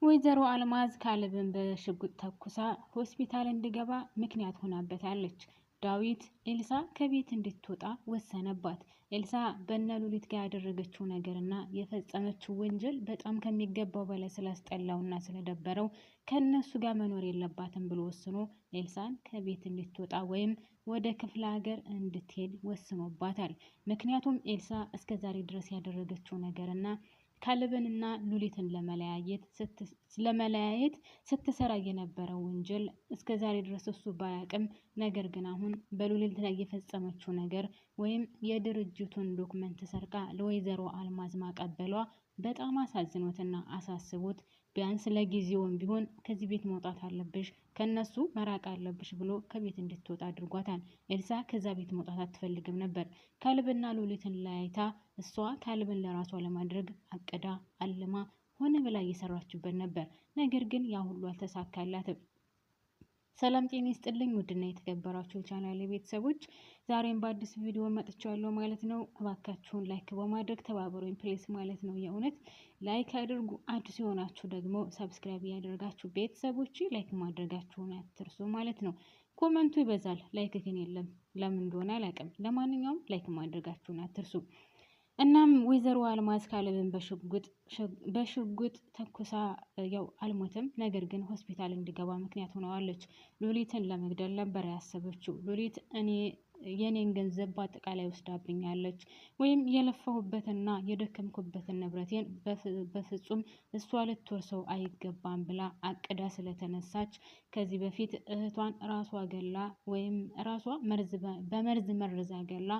ወይዘሮ አልማዝ ካሌብን በሽጉጥ ተኩሳ ሆስፒታል እንዲገባ ምክንያት ሆናበታለች። ዳዊት ኤልሳ ከቤት እንድትወጣ ወሰነባት። ኤልሳ በእነ ሉሊት ጋር ያደረገችው ነገርና የፈጸመችው ወንጀል በጣም ከሚገባው በላይ ስላስጠላውና ስለደበረው ከነሱ ጋር መኖር የለባትም ብሎ ወስኖ ኤልሳን ከቤት እንድትወጣ ወይም ወደ ክፍለ ሀገር እንድትሄድ ወስኖባታል። ምክንያቱም ኤልሳ እስከዛሬ ድረስ ያደረገችው ነገርና ካሌብንና ሉሊትን ለመለያየት ስትሰራ የነበረው ወንጀል እስከዛሬ ድረስ እሱ ባያቅም፣ ነገር ግን አሁን በሉሊት ላይ የፈጸመችው ነገር ወይም የድርጅቱን ዶክመንት ሰርቃ ለወይዘሮ አልማዝ ማቀበሏ በጣም አሳዝኖትና አሳስቦት ቢያንስ ለጊዜውም ቢሆን ከዚህ ቤት መውጣት አለብሽ፣ ከነሱ መራቅ አለብሽ ብሎ ከቤት እንድትወጣ አድርጓታል። ኤልሳ ከዛ ቤት መውጣት አትፈልግም ነበር። ካሌብና ሉሊትን ለያይታ እሷ ካሌብን ለራሷ ለማድረግ አቅዳ አልማ ሆነ ብላ እየሰራችበት ነበር። ነገር ግን ያ ሁሉ አልተሳካላትም። ሰላም ጤና ይስጥልኝ ውድና የተከበራችሁ ቻናሌ ቤተሰቦች፣ ዛሬም በአዲስ ቪዲዮ መጥቻለሁ ማለት ነው። እባካችሁን ላይክ በማድረግ ተባበሩኝ ፕሌስ ማለት ነው። የእውነት ላይክ አድርጉ። አዲስ የሆናችሁ ደግሞ ሰብስክራይብ ያደርጋችሁ ቤተሰቦች ላይክ ማድረጋችሁን አትርሱ ማለት ነው። ኮመንቱ ይበዛል፣ ላይክ ግን የለም። ለምን እንደሆነ አላውቅም። ለማንኛውም ላይክ ማድረጋችሁን አትርሱ። እናም ወይዘሮ አልማዝ ካሌብን በሽጉጥ ተኩሳ ያው አልሞትም፣ ነገር ግን ሆስፒታል እንዲገባ ምክንያት ሆነዋለች። ሉሊትን ለመግደል ነበር ያሰበችው። ሉሊት የኔን ገንዘብ በአጠቃላይ ወስዳብኛለች፣ ወይም የለፋሁበትና የደከምኩበትን ንብረቴን በፍጹም እሷ ልትወርሰው አይገባም ብላ አቅዳ ስለተነሳች ከዚህ በፊት እህቷን ራሷ ገላ ወይም ራሷ በመርዝ መርዛ ገላ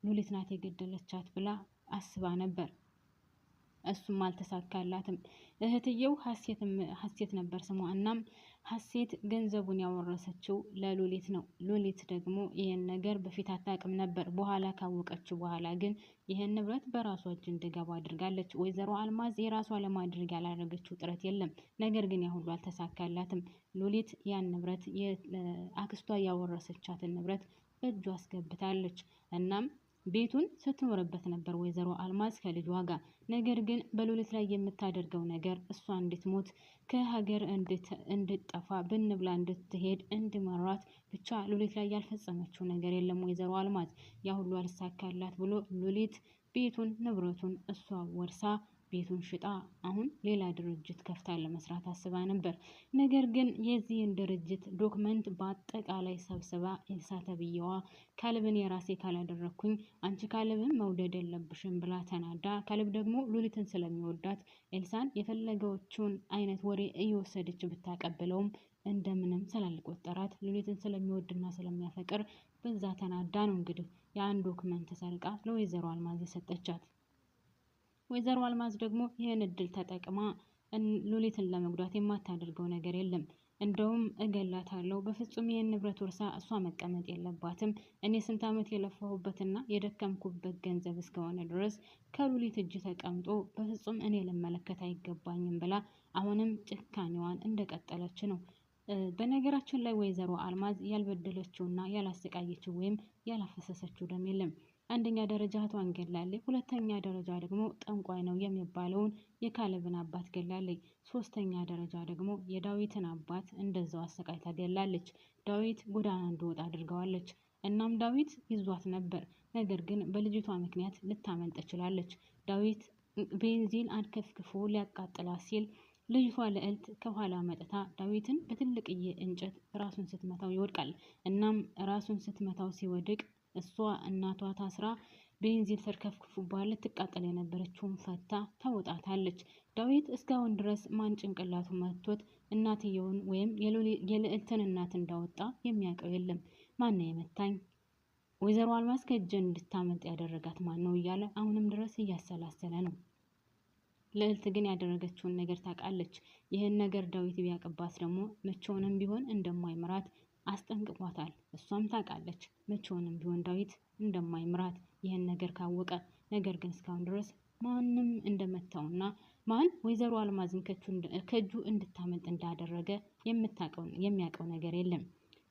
ሉሊት ናት የገደለቻት ብላ አስባ ነበር። እሱም አልተሳካላትም። እህትየው ሀሴት ነበር ስሟ። እናም ሀሴት ገንዘቡን ያወረሰችው ለሉሊት ነው። ሉሊት ደግሞ ይህን ነገር በፊት አታውቅም ነበር። በኋላ ካወቀችው በኋላ ግን ይህን ንብረት በራሷ እጅ እንዲገባ አድርጋለች። ወይዘሮ አልማዝ የራሷ ለማድረግ ያላደረገችው ጥረት የለም። ነገር ግን ያ ሁሉ አልተሳካላትም። ሉሊት ያን ንብረት አክስቷ ያወረሰቻትን ንብረት በእጇ አስገብታለች። እናም ቤቱን ስትኖርበት ነበር ወይዘሮ አልማዝ ከልጇ ጋር። ነገር ግን በሉሊት ላይ የምታደርገው ነገር እሷ እንድትሞት ከሀገር እንድትጠፋ ብንብላ እንድትሄድ እንድመራት ብቻ ሉሊት ላይ ያልፈጸመችው ነገር የለም ወይዘሮ አልማዝ። ያ ሁሉ አልሳካላት ብሎ ሉሊት ቤቱን ንብረቱን እሷ ወርሳ ቤቱን ሽጣ አሁን ሌላ ድርጅት ከፍታ ለመስራት አስባ ነበር። ነገር ግን የዚህን ድርጅት ዶክመንት በአጠቃላይ ሰብስባ ኤልሳ ተብዬዋ ካሌብን የራሴ ካላደረኩኝ አንቺ ካሌብን መውደድ የለብሽም ብላ ተናዳ፣ ካሌብ ደግሞ ሉሊትን ስለሚወዳት ኤልሳን የፈለገችውን አይነት ወሬ እየወሰደች ብታቀብለውም እንደምንም ስላልቆጠራት ሉሊትን ስለሚወድና ስለሚያፈቅር በዛ ተናዳ ነው እንግዲህ ያን ዶክመንት ሰርቃ ለወይዘሮ አልማዝ የሰጠቻት። ወይዘሮ አልማዝ ደግሞ ይህን እድል ተጠቅማ ሉሊትን ለመጉዳት የማታደርገው ነገር የለም። እንደውም እገላታለሁ፣ በፍጹም ይህን ንብረት ወርሳ እሷ መቀመጥ የለባትም፣ እኔ ስንት ዓመት የለፋሁበትና የደከምኩበት ገንዘብ እስከሆነ ድረስ ከሉሊት እጅ ተቀምጦ በፍጹም እኔ ልመለከት አይገባኝም ብላ አሁንም ጭካኔዋን እንደቀጠለች ነው። በነገራችን ላይ ወይዘሮ አልማዝ ያልበደለችውና ያላሰቃየችው ወይም ያላፈሰሰችው ደም የለም። አንደኛ ደረጃ እህቷን ገላለች። ሁለተኛ ደረጃ ደግሞ ጠንቋይ ነው የሚባለውን የካሌብን አባት ገላለች። ሶስተኛ ደረጃ ደግሞ የዳዊትን አባት እንደዛው አሰቃይታ ገላለች። ዳዊት ጎዳና እንዲወጣ አድርገዋለች። እናም ዳዊት ይዟት ነበር፣ ነገር ግን በልጅቷ ምክንያት ልታመልጥ ችላለች። ዳዊት ቤንዚን አድከፍክፎ ሊያቃጥላት ሲል ልጅቷ ልዕልት ከኋላ መጥታ ዳዊትን በትልቅዬ እንጨት ራሱን ስትመታው ይወድቃል። እናም ራሱን ስትመታው ሲወድቅ እሷ እናቷ ታስራ ቤንዚን ተርከፍክፎባት ልትቃጠል የነበረችውን ፈታ ታወጣታለች። ዳዊት እስካሁን ድረስ ማን ጭንቅላቱ መቶት እናትየውን ወይም የልዕልትን እናት እንዳወጣ የሚያውቀው የለም። ማን ነው የመታኝ? ወይዘሮ አልማዝ ከእጅ እንድታመልጥ ያደረጋት ማን ነው እያለ አሁንም ድረስ እያሰላሰለ ነው። ልዕልት ግን ያደረገችውን ነገር ታውቃለች። ይህን ነገር ዳዊት ቢያቅባት ደግሞ መቼውንም ቢሆን እንደማይምራት አስጠንቅቋታል። እሷም ታውቃለች መቼውንም ቢሆን ዳዊት እንደማይምራት ይህን ነገር ካወቀ። ነገር ግን እስካሁን ድረስ ማንም እንደመታውና ማን ወይዘሮ አልማዝን ከእጁ እንድታመልጥ እንዳደረገ የሚያውቀው ነገር የለም።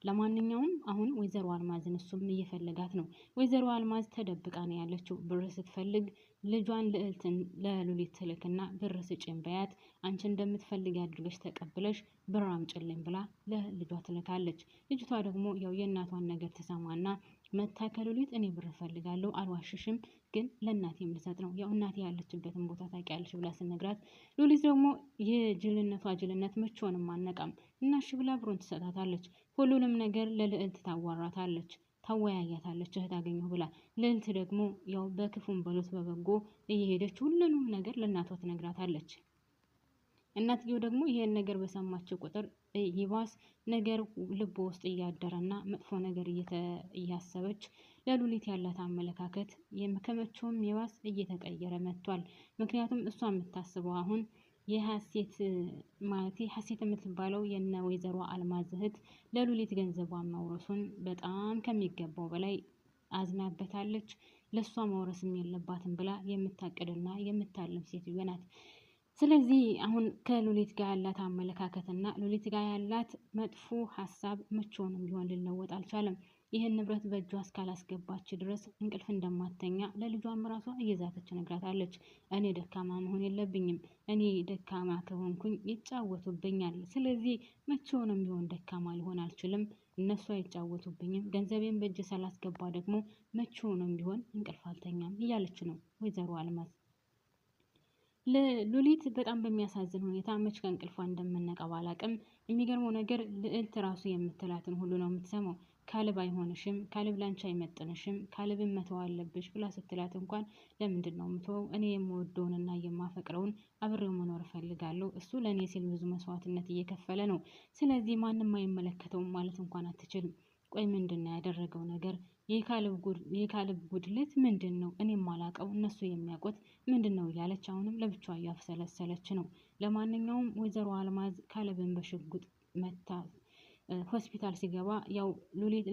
ለማንኛውም አሁን ወይዘሮ አልማዝን እሱም እየፈለጋት ነው። ወይዘሮ አልማዝ ተደብቃ ነው ያለችው። ብር ስትፈልግ ልጇን ልዕልትን ለሉሊት ትልክና ብር ስጭኝ በያት፣ አንቺ እንደምትፈልግ አድርገሽ ተቀብለሽ ብር አምጪልኝ ብላ ለልጇ ትልካለች። ልጅቷ ደግሞ ያው የእናቷን ነገር ትሰማና መታ ከሉሊት እኔ ብር እፈልጋለሁ አልዋሽሽም፣ ግን ለእናቴም ልሰጥ ነው፣ ያው እናቴ ያለችበትን ቦታ ታውቂያለሽ ብላ ስነግራት፣ ሉሊት ደግሞ የጅልነቷ ጅልነት መቼውንም አነቃም እና እሺ ብላ ብሩን ትሰጣታለች። ሁሉንም ነገር ለልዕልት ታዋራታለች፣ ታወያያታለች እህት አገኘሁ ብላ። ልዕልት ደግሞ ያው በክፉም በሎት በበጎ እየሄደች ሁሉንም ነገር ለእናቷ ትነግራታለች። እናትየው ደግሞ ይሄን ነገር በሰማችው ቁጥር ይባስ ነገር ልቦ ውስጥ እያደረና መጥፎ ነገር እያሰበች ለሉሊት ያላት አመለካከት ከመቼውም ይባስ እየተቀየረ መጥቷል። ምክንያቱም እሷ የምታስበው አሁን የሀሴት ማለት ሀሴት የምትባለው የነ ወይዘሮ አልማዝ እህት ለሉሊት ገንዘቧን መውረሱን በጣም ከሚገባው በላይ አዝናበታለች። ለሷ መውረስም የለባትም ብላ የምታቅድና የምታልም ሴትዮ ናት። ስለዚህ አሁን ከሉሊት ጋር ያላት አመለካከትና ሉሊት ጋር ያላት መጥፎ ሀሳብ መቼውንም ቢሆን ሊለወጥ አልቻለም። ይህን ንብረት በእጇ እስካላስገባች ድረስ እንቅልፍ እንደማተኛ ለልጇም ራሷ እየዛተች ነግራታለች። እኔ ደካማ መሆን የለብኝም፣ እኔ ደካማ ከሆንኩኝ ይጫወቱብኛል። ስለዚህ መቼውንም ቢሆን ደካማ ሊሆን አልችልም፣ እነሱ አይጫወቱብኝም። ገንዘቤን በእጅ ሳላስገባ ደግሞ መቼውንም ቢሆን እንቅልፍ አልተኛም እያለች ነው ወይዘሮ አልማዝ። ሉሊት በጣም በሚያሳዝን ሁኔታ መች ከእንቅልፏ እንደምነቃው አላቅም። የሚገርመው ነገር ልዕልት ራሱ የምትላትን ሁሉ ነው የምትሰማው። ካሌብ አይሆንሽም፣ ካሌብ ላንቺ አይመጥንሽም፣ ካሌብን መተው አለብሽ ብላ ስትላት እንኳን ለምንድን ነው የምተወው? እኔ የምወደውንና የማፈቅረውን አብሬው መኖር እፈልጋለሁ። እሱ ለእኔ ሲል ብዙ መስዋዕትነት እየከፈለ ነው። ስለዚህ ማንም አይመለከተውም ማለት እንኳን አትችልም። ቆይ ምንድን ነው ያደረገው ነገር? የካሌብ ጉድለት ምንድን ነው? እኔ የማላውቀው እነሱ የሚያውቁት ምንድን ነው እያለች አሁንም ለብቻዋ እያፍሰለሰለች ነው። ለማንኛውም ወይዘሮ አልማዝ ካሌብን በሽጉጥ መታ ሆስፒታል ሲገባ ያው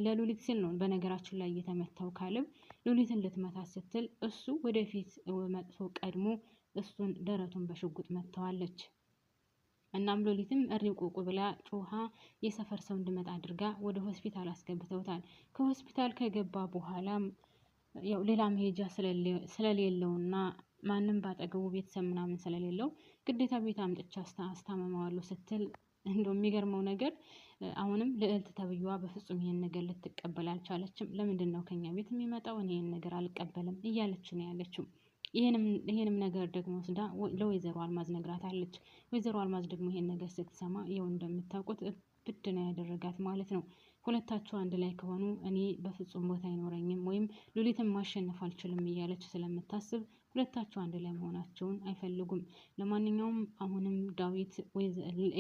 ለሉሊት ሲል ነው በነገራችን ላይ የተመታው ካሌብ። ሉሊትን ልትመታ ስትል እሱ ወደፊት መጥቶ ቀድሞ እሱን ደረቱን በሽጉጥ መታዋለች። እናም ሉሊትም እሪ ቁቁ ብላ ጮሃ የሰፈር ሰው እንዲመጣ አድርጋ ወደ ሆስፒታል አስገብተውታል። ከሆስፒታል ከገባ በኋላም ያው ሌላ መሄጃ ስለሌለውና ማንም ባጠገቡ ቤተሰብ ምናምን ስለሌለው ግዴታ ቤት አምጥቻ አስታመመዋለሁ ስትል እንደው የሚገርመው ነገር አሁንም ልዕልት ተብዬዋ በፍጹም ይሄን ነገር ልትቀበል አልቻለችም። ለምንድን ነው ከኛ ቤት የሚመጣው? እኔ ይሄን ነገር አልቀበልም እያለች ነው ያለችው። ይሄንም ነገር ደግሞ ወስዳ ለወይዘሮ አልማዝ ነግራታለች። ወይዘሮ አልማዝ ደግሞ ይሄን ነገር ስትሰማ ያው እንደምታውቁት ብድ ነው ያደረጋት ማለት ነው። ሁለታቸው አንድ ላይ ከሆኑ እኔ በፍጹም ቦታ አይኖረኝም ወይም ሉሊትን ማሸነፍ አልችልም እያለች ስለምታስብ ሁለታቸው አንድ ላይ መሆናቸውን አይፈልጉም። ለማንኛውም አሁንም ዳዊት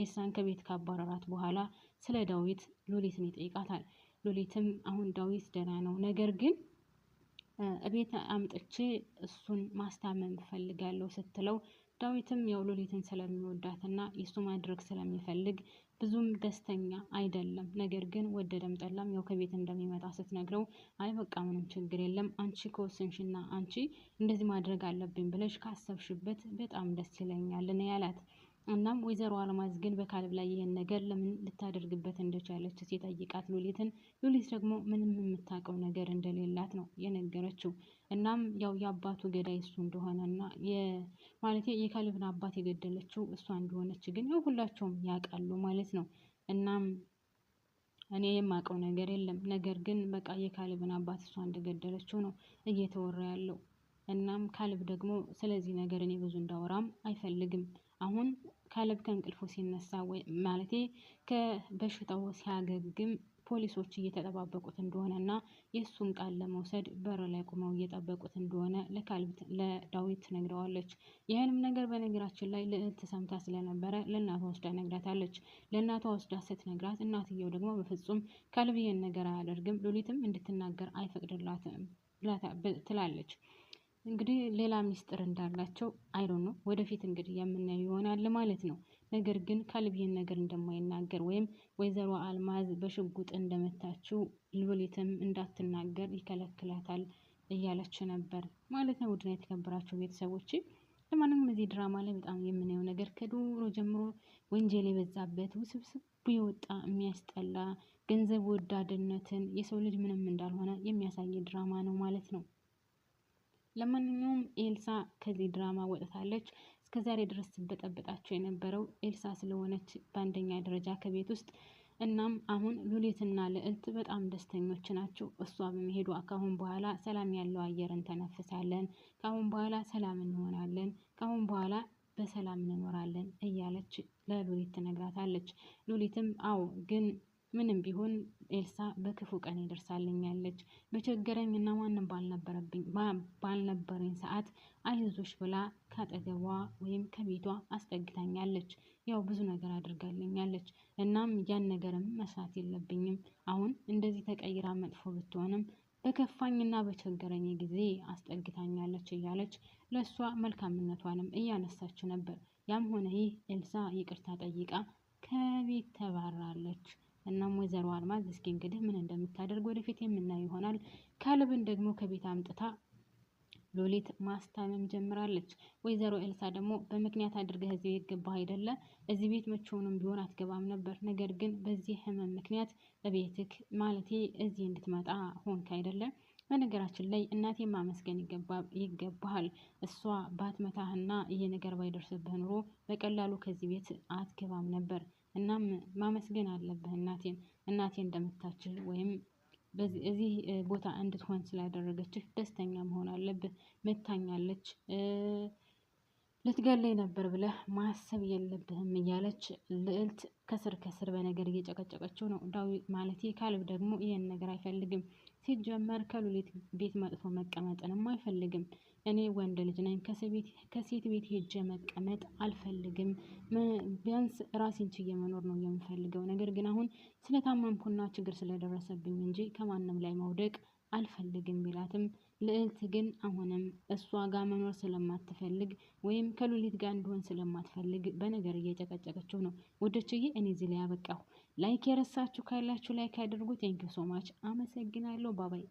ኤሳን ከቤት ካባረራት በኋላ ስለ ዳዊት ሉሊትን ይጠይቃታል። ሉሊትም አሁን ዳዊት ደህና ነው፣ ነገር ግን እቤት አምጥቼ እሱን ማስታመም እፈልጋለሁ ስትለው ዳዊትም ያው ሉሊትን ስለሚወዳትና የሱ ማድረግ ስለሚፈልግ ብዙም ደስተኛ አይደለም። ነገር ግን ወደደም ጠላም ያው ከቤት እንደሚመጣ ስትነግረው አይ በቃ ምንም ችግር የለም፣ አንቺ ከወሰንሽና አንቺ እንደዚህ ማድረግ አለብኝ ብለሽ ካሰብሽበት በጣም ደስ ይለኛል ነው ያላት። እናም ወይዘሮ አልማዝ ግን በካሌብ ላይ ይሄን ነገር ለምን ልታደርግበት እንደቻለች ሲጠይቃት ሉሊት ደግሞ ምንም የምታውቀው ነገር እንደሌላት ነው የነገረችው። እናም ያው የአባቱ ገዳይ እሱ እንደሆነና ማለት የካሌብን አባት የገደለችው እሷ እንደሆነች ግን ያው ሁላቸውም ያውቃሉ ማለት ነው። እናም እኔ የማውቀው ነገር የለም፣ ነገር ግን በቃ የካሌብን አባት እሷ እንደገደለችው ነው እየተወራ ያለው። እናም ካሌብ ደግሞ ስለዚህ ነገር እኔ ብዙ እንዳወራም አይፈልግም። አሁን ካሌብ ከእንቅልፉ ሲነሳ ማለቴ ከበሽታው ሲያገግም ፖሊሶች እየተጠባበቁት እንደሆነ እና የእሱን ቃል ለመውሰድ በር ላይ ቆመው እየጠበቁት እንደሆነ ለዳዊት ትነግረዋለች። ይህንም ነገር በነገራችን ላይ ልዕልት ሰምታ ስለነበረ ለእናቷ ወስዳ ነግራታለች። ለእናቷ ወስዳ ስትነግራት እናትየው ደግሞ በፍጹም ካሌብ ይህን ነገር አያደርግም፣ ሉሊትም እንድትናገር አይፈቅድላትም ትላለች። እንግዲህ ሌላ ሚስጥር እንዳላቸው አይዶን ነው ወደፊት እንግዲህ የምናየው ይሆናል ማለት ነው። ነገር ግን ካሌብ ይህን ነገር እንደማይናገር ወይም ወይዘሮ አልማዝ በሽጉጥ እንደመታችው ሉሊትም እንዳትናገር ይከለክላታል እያለች ነበር ማለት ነው። ውድና የተከበራችሁ ቤተሰቦች ለማንኛውም እዚህ ድራማ ላይ በጣም የምናየው ነገር ከዱሮ ጀምሮ ወንጀል የበዛበት ውስብስብ የወጣ የሚያስጠላ ገንዘብ ወዳድነትን የሰው ልጅ ምንም እንዳልሆነ የሚያሳይ ድራማ ነው ማለት ነው። ለማንኛውም ኤልሳ ከዚህ ድራማ ወጥታለች። እስከዛሬ ድረስ ስትበጠበጣቸው የነበረው ኤልሳ ስለሆነች በአንደኛ ደረጃ ከቤት ውስጥ። እናም አሁን ሉሊትና ልዕልት በጣም ደስተኞች ናቸው። እሷ በመሄዷ ካሁን በኋላ ሰላም ያለው አየር እንተነፍሳለን፣ ካሁን በኋላ ሰላም እንሆናለን፣ ካሁን በኋላ በሰላም እንኖራለን እያለች ለሉሊት ትነግራታለች። ሉሊትም አዎ ግን ምንም ቢሆን ኤልሳ በክፉ ቀን ይደርሳልኛለች። በቸገረኝ እና ማንም ባልነበረኝ ሰዓት አይዞሽ ብላ ካጠገቧ ወይም ከቤቷ አስጠግታኛለች። ያው ብዙ ነገር አድርጋልኛለች። እናም ያን ነገርም መስራት የለብኝም። አሁን እንደዚህ ተቀይራ መጥፎ ብትሆንም በከፋኝና በቸገረኝ ጊዜ አስጠግታኛለች እያለች ለእሷ መልካምነቷንም እያነሳች ነበር። ያም ሆነ ይህ ኤልሳ ይቅርታ ጠይቃ ከቤት ተባራለች። እናም ወይዘሮ አልማዝ እስኪ እንግዲህ ምን እንደምታደርግ ወደፊት የምናየው ይሆናል። ካሌብን ደግሞ ከቤት አምጥታ ሉሊት ማስታመም ጀምራለች። ወይዘሮ ኤልሳ ደግሞ በምክንያት አድርገህ እዚህ ቤት ገባህ አይደለ? እዚህ ቤት መቼውንም ቢሆን አትገባም ነበር። ነገር ግን በዚህ ህመም ምክንያት በቤትክ ማለቴ እዚህ እንድትመጣ ሆንክ አይደለም? በነገራችን ላይ እናቴ ማመስገን ይገባሃል። እሷ ባትመታህና ይሄ ነገር ባይደርስብህ ኑሮ በቀላሉ ከዚህ ቤት አትገባም ነበር። እናም ማመስገን አለብህ እናቴ እንደምታችል ወይም እዚህ ቦታ እንድትሆን ስላደረገችህ ደስተኛ መሆን አለብህ። መታኛለች ልትገለኝ ነበር ብለህ ማሰብ የለብህም እያለች ልዕልት ከስር ከስር በነገር እየጨቀጨቀችው ነው። ዳዊት ማለት ካሌብ ደግሞ ይሄን ነገር አይፈልግም። ሲጀመር ከሉሊት ቤት መጥፎ መቀመጥንም አይፈልግም። እኔ ወንድ ልጅ ነኝ፣ ከሴት ቤት ሄጄ መቀመጥ አልፈልግም። ቢያንስ ራሴን ችዬ መኖር ነው የምፈልገው። ነገር ግን አሁን ስለታመምኩና ችግር ስለደረሰብኝ እንጂ ከማንም ላይ መውደቅ አልፈልግም ቢላትም ልዕልት ግን አሁንም እሷ ጋር መኖር ስለማትፈልግ ወይም ከሉሊት ጋር እንዲሆን ስለማትፈልግ በነገር እየጨቀጨቀችው ነው። ወደችዬ እኔ እዚህ ላይ ያበቃሁ። ላይክ የረሳችሁ ካላችሁ ላይክ አድርጉ። ቴንኪው ሶ ማች አመሰግናለሁ። ባባይ